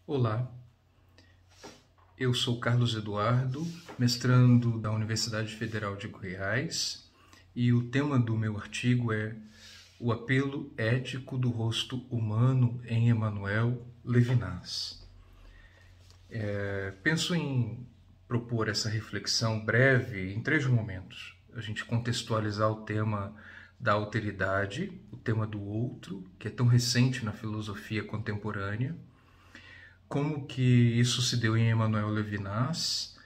Olá, eu sou Carlos Eduardo, mestrando da Universidade Federal de Goiás, e o tema do meu artigo é o apelo ético do rosto humano em Emmanuel Levinas. Penso em propor essa reflexão breve em três momentos. A gente contextualizar o tema da alteridade, o tema do outro, que é tão recente na filosofia contemporânea, como que isso se deu em Emmanuel Levinas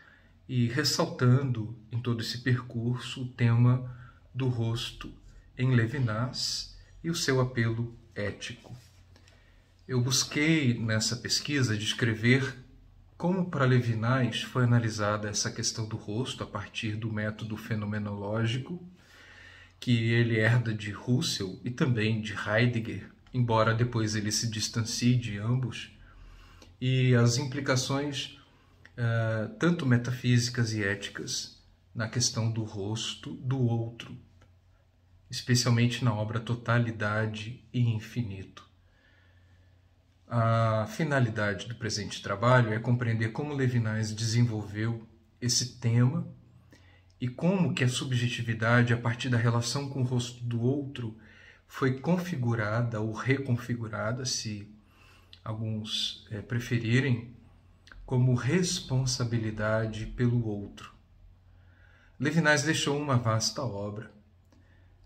e ressaltando em todo esse percurso o tema do rosto em Levinas e o seu apelo ético. Eu busquei nessa pesquisa descrever como para Levinas foi analisada essa questão do rosto a partir do método fenomenológico que ele herda de Husserl e também de Heidegger, embora depois ele se distancie de ambos, e as implicações tanto metafísicas e éticas na questão do rosto do outro, especialmente na obra Totalidade e Infinito. A finalidade do presente trabalho é compreender como Levinas desenvolveu esse tema e como que a subjetividade, a partir da relação com o rosto do outro, foi configurada ou reconfigurada, se alguns preferirem, como responsabilidade pelo outro. Levinas deixou uma vasta obra,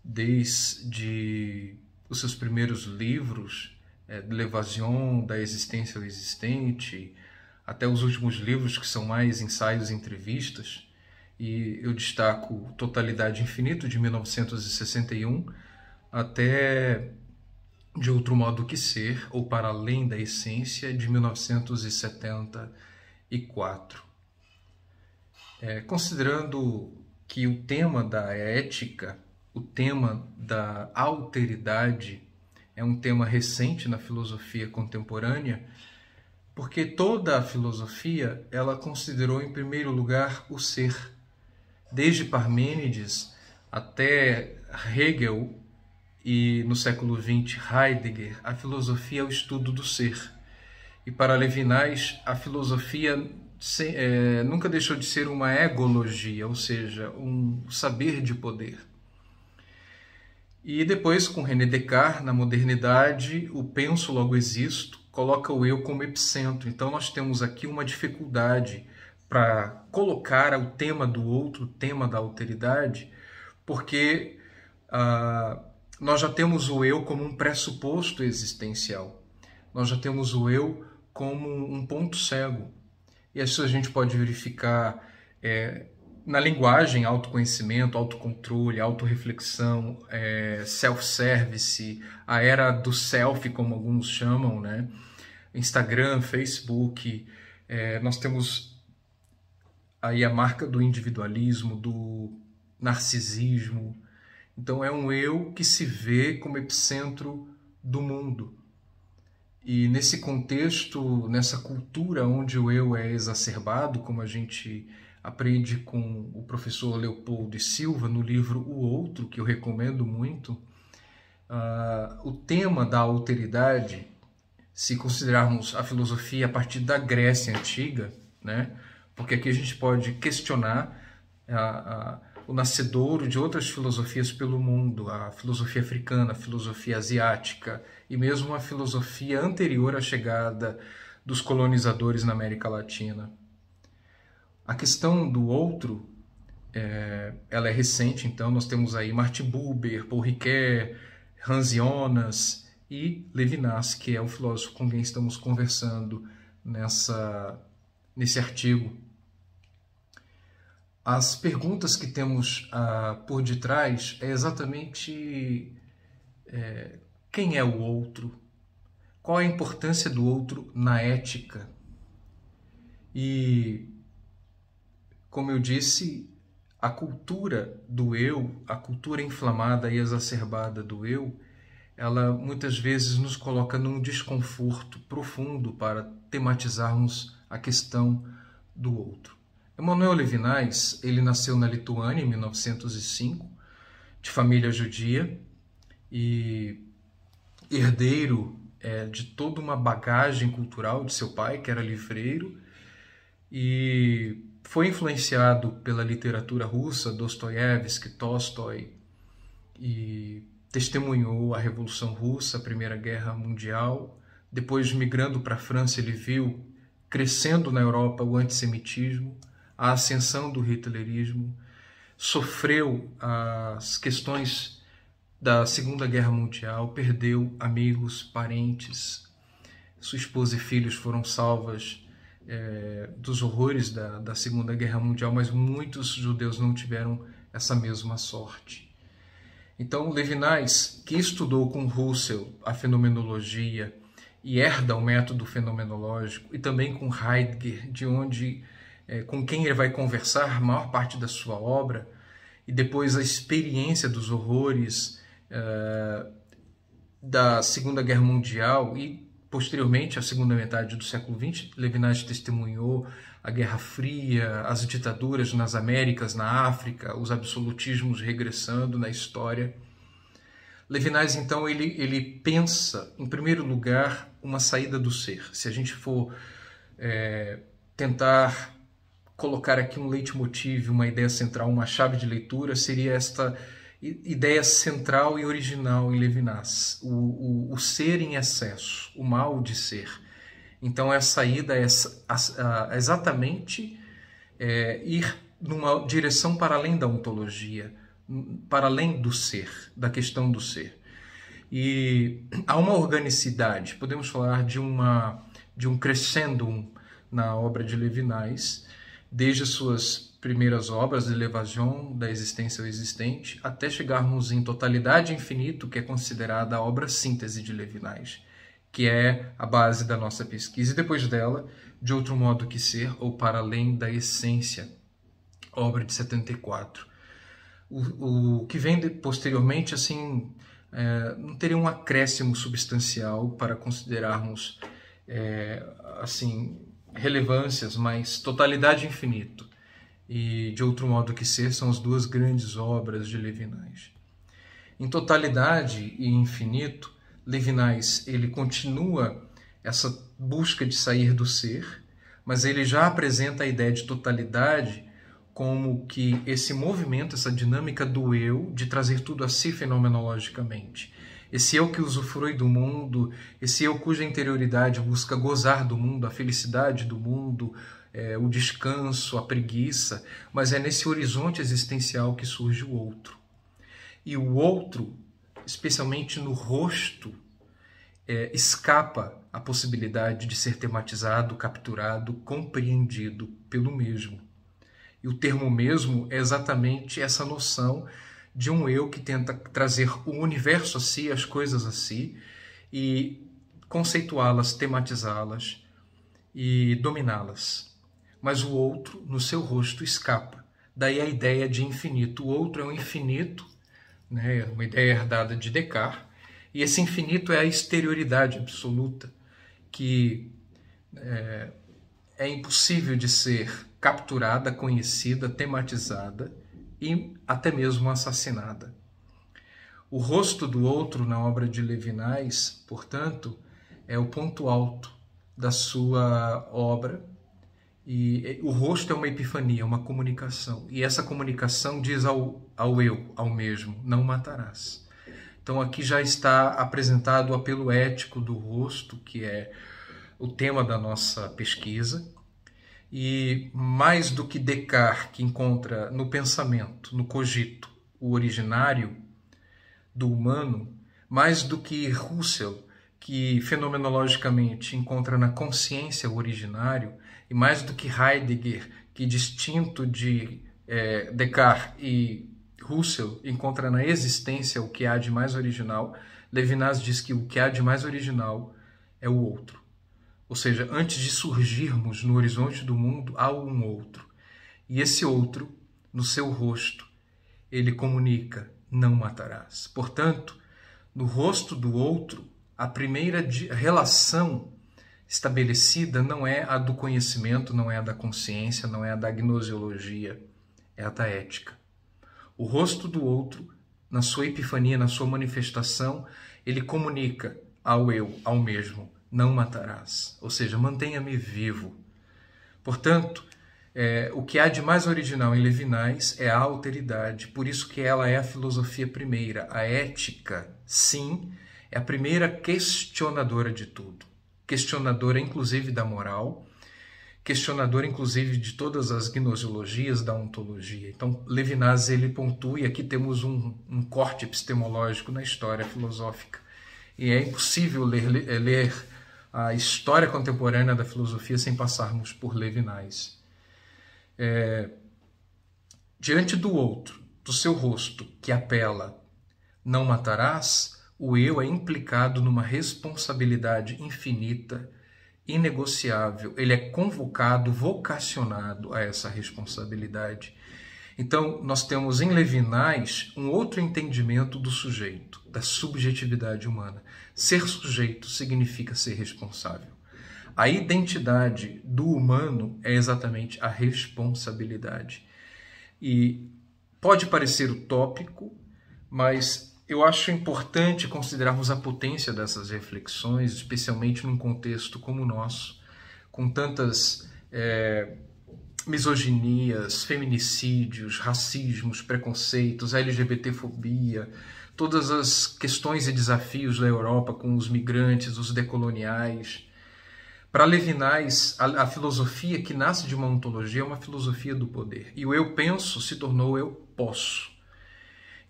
desde os seus primeiros livros, de L'Évasion, da existência ao existente, até os últimos livros que são mais ensaios e entrevistas, e eu destaco Totalidade e Infinito, de 1961, até De Outro Modo que Ser, ou Para Além da Essência, de 1974. Considerando que o tema da ética, o tema da alteridade, é um tema recente na filosofia contemporânea, porque toda a filosofia ela considerou em primeiro lugar o ser. Desde Parmênides até Hegel e no século XX Heidegger, a filosofia é o estudo do ser. E para Levinas, a filosofia nunca deixou de ser uma egologia, ou seja, um saber de poder. E depois, com René Descartes, na modernidade, o penso logo existo coloca o eu como epicentro. Então nós temos aqui uma dificuldade para colocar o tema do outro, o tema da alteridade, porque nós já temos o eu como um pressuposto existencial. Nós já temos o eu como um ponto cego. E isso a gente pode verificar na linguagem, autoconhecimento, autocontrole, autorreflexão, self-service, a era do self, como alguns chamam, né? Instagram, Facebook, nós temos aí a marca do individualismo, do narcisismo. Então é um eu que se vê como epicentro do mundo. E nesse contexto, nessa cultura onde o eu é exacerbado, como a gente aprende com o professor Leopoldo e Silva no livro O Outro, que eu recomendo muito, o tema da alteridade, se considerarmos a filosofia a partir da Grécia Antiga, né? Porque aqui a gente pode questionar o nascedouro de outras filosofias pelo mundo, a filosofia africana, a filosofia asiática e mesmo a filosofia anterior à chegada dos colonizadores na América Latina. A questão do outro, ela é recente, então nós temos aí Martin Buber, Paul Ricoeur, Hans Jonas e Levinas, que é o filósofo com quem estamos conversando nesse artigo. As perguntas que temos por detrás é exatamente quem é o outro, qual a importância do outro na ética. E, como eu disse, a cultura do eu, a cultura inflamada e exacerbada do eu, ela muitas vezes nos coloca num desconforto profundo para tematizarmos a questão do outro. Emmanuel Levinas, ele nasceu na Lituânia em 1905, de família judia, e herdeiro de toda uma bagagem cultural de seu pai, que era livreiro, e foi influenciado pela literatura russa, Dostoiévski, Tolstói, e testemunhou a Revolução Russa, a Primeira Guerra Mundial. Depois, migrando para a França, ele viu crescendo na Europa o antissemitismo, a ascensão do hitlerismo, sofreu as questões da Segunda Guerra Mundial, perdeu amigos, parentes, sua esposa e filhos foram salvas dos horrores da Segunda Guerra Mundial, mas muitos judeus não tiveram essa mesma sorte. Então, Levinas, que estudou com Husserl a fenomenologia e herda o método fenomenológico, e também com Heidegger, com quem ele vai conversar a maior parte da sua obra, e depois a experiência dos horrores da Segunda Guerra Mundial e, posteriormente, a segunda metade do século XX, Levinas testemunhou a Guerra Fria, as ditaduras nas Américas, na África, os absolutismos regressando na história. Levinas, então, ele pensa, em primeiro lugar, uma saída do ser. Se a gente for tentar colocar aqui um leitmotiv, uma ideia central, uma chave de leitura, seria esta ideia central e original em Levinas, o ser em excesso, o mal de ser. Então, a saída é exatamente ir numa direção para além da ontologia, para além do ser, da questão do ser. E há uma organicidade, podemos falar de um crescendum na obra de Levinas, desde as suas primeiras obras, de L'Évasion, da existência ao existente, até chegarmos em Totalidade e Infinito, que é considerada a obra síntese de Levinas, que é a base da nossa pesquisa, e depois dela, De Outro Modo que Ser, ou Para Além da Essência, obra de 74. O que vem posteriormente, assim, não teria um acréscimo substancial para considerarmos, assim, relevâncias, mas Totalidade e Infinito e De Outro Modo que Ser são as duas grandes obras de Levinas. Em Totalidade e Infinito, Levinas ele continua essa busca de sair do ser, mas ele já apresenta a ideia de totalidade como que esse movimento, essa dinâmica do eu, de trazer tudo a si fenomenologicamente. Esse eu que usufrui do mundo, esse eu cuja interioridade busca gozar do mundo, a felicidade do mundo, o descanso, a preguiça, mas é nesse horizonte existencial que surge o outro. E o outro, especialmente no rosto, escapa à possibilidade de ser tematizado, capturado, compreendido pelo mesmo. E o termo mesmo é exatamente essa noção de um eu que tenta trazer o universo a si, as coisas a si, e conceituá-las, tematizá-las e dominá-las. Mas o outro, no seu rosto, escapa. Daí a ideia de infinito. O outro é um infinito, né? Uma ideia herdada de Descartes, e esse infinito é a exterioridade absoluta, que é impossível de ser capturada, conhecida, tematizada e até mesmo assassinada. O rosto do outro na obra de Levinas, portanto, é o ponto alto da sua obra, e o rosto é uma epifania, uma comunicação, e essa comunicação diz ao eu, ao mesmo, não matarás. Então aqui já está apresentado o apelo ético do rosto, que é o tema da nossa pesquisa. E mais do que Descartes, que encontra no pensamento, no cogito, o originário do humano, mais do que Husserl, que fenomenologicamente encontra na consciência o originário, e mais do que Heidegger, que distinto de Descartes e Husserl encontra na existência o que há de mais original, Levinas diz que o que há de mais original é o outro. Ou seja, antes de surgirmos no horizonte do mundo, há um outro. E esse outro, no seu rosto, ele comunica, não matarás. Portanto, no rosto do outro, a primeira relação estabelecida não é a do conhecimento, não é a da consciência, não é a da gnosiologia, é a da ética. O rosto do outro, na sua epifania, na sua manifestação, ele comunica ao eu, ao mesmo, não matarás. Ou seja, mantenha-me vivo. Portanto, o que há de mais original em Levinas é a alteridade. Por isso que ela é a filosofia primeira. A ética, sim, é a primeira questionadora de tudo. Questionadora, inclusive, da moral, questionador, inclusive, de todas as gnoseologias da ontologia. Então, Levinas, ele pontua, e aqui temos um corte epistemológico na história filosófica. E é impossível ler a história contemporânea da filosofia sem passarmos por Levinas. Diante do outro, do seu rosto, que apela, não matarás, o eu é implicado numa responsabilidade infinita, inegociável. Ele é convocado, vocacionado a essa responsabilidade. Então, nós temos em Levinas um outro entendimento do sujeito, da subjetividade humana. Ser sujeito significa ser responsável. A identidade do humano é exatamente a responsabilidade. E pode parecer utópico, mas eu acho importante considerarmos a potência dessas reflexões, especialmente num contexto como o nosso, com tantas misoginias, feminicídios, racismos, preconceitos, LGBTfobia, todas as questões e desafios da Europa com os migrantes, os decoloniais. Para Levinas, a filosofia que nasce de uma ontologia é uma filosofia do poder. E o eu penso se tornou eu posso.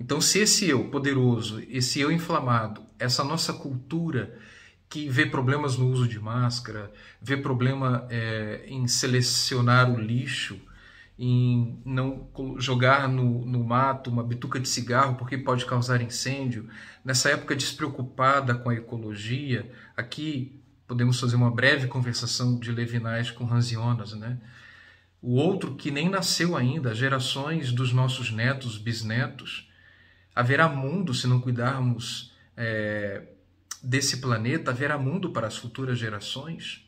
Então, se esse eu poderoso, esse eu inflamado, essa nossa cultura que vê problemas no uso de máscara, vê problema em selecionar o lixo, em não jogar no mato uma bituca de cigarro porque pode causar incêndio, nessa época despreocupada com a ecologia, aqui podemos fazer uma breve conversação de Levinas com Hans Jonas, né? O outro que nem nasceu ainda, gerações dos nossos netos, bisnetos, haverá mundo se não cuidarmos desse planeta, haverá mundo para as futuras gerações.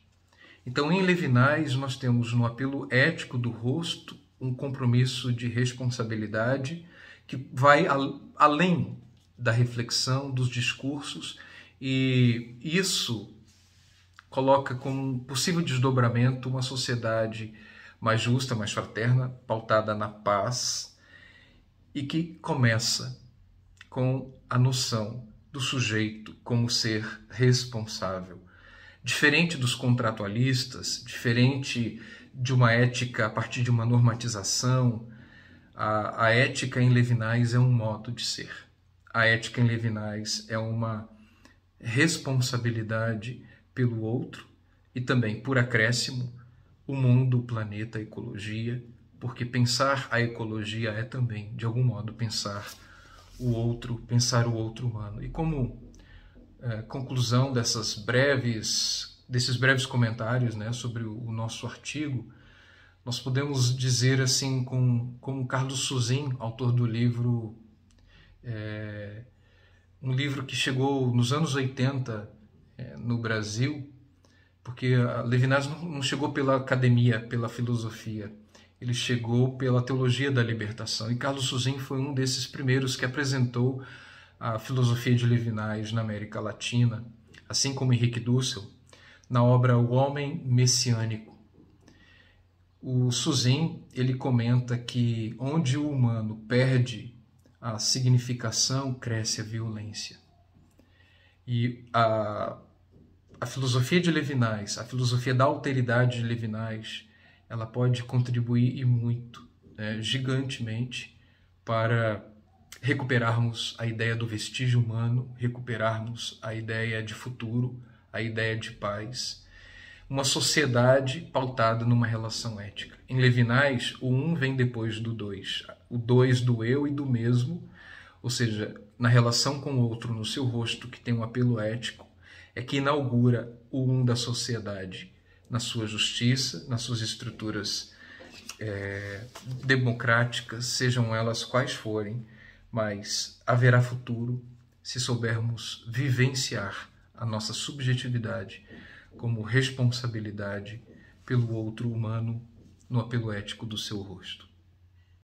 Então, em Levinas, nós temos no apelo ético do rosto um compromisso de responsabilidade que vai além da reflexão, dos discursos, e isso coloca como possível desdobramento uma sociedade mais justa, mais fraterna, pautada na paz, e que começa com a noção do sujeito como ser responsável. Diferente dos contratualistas, diferente de uma ética a partir de uma normatização, a ética em Levinas é um modo de ser. A ética em Levinas é uma responsabilidade pelo outro e também, por acréscimo, o mundo, o planeta, a ecologia, porque pensar a ecologia é também, de algum modo, pensar o outro humano. E como conclusão desses breves comentários, né, sobre o nosso artigo, nós podemos dizer assim, como Carlos Suzin, autor do livro, um livro que chegou nos anos 80 no Brasil, porque Levinas não chegou pela academia, pela filosofia, ele chegou pela teologia da libertação. E Carlos Suzin foi um desses primeiros que apresentou a filosofia de Levinas na América Latina, assim como Henrique Dussel, na obra O Homem Messiânico. O Suzin, ele comenta que onde o humano perde a significação, cresce a violência. E a filosofia de Levinas, a filosofia da alteridade de Levinas, ela pode contribuir e muito, gigantemente, para recuperarmos a ideia do vestígio humano, recuperarmos a ideia de futuro, a ideia de paz, uma sociedade pautada numa relação ética. Em Levinas, o um vem depois do dois, o dois do eu e do mesmo, ou seja, na relação com o outro, no seu rosto, que tem um apelo ético, é que inaugura o um da sociedade, na sua justiça, nas suas estruturas democráticas, sejam elas quais forem, mas haverá futuro se soubermos vivenciar a nossa subjetividade como responsabilidade pelo outro humano no apelo ético do seu rosto.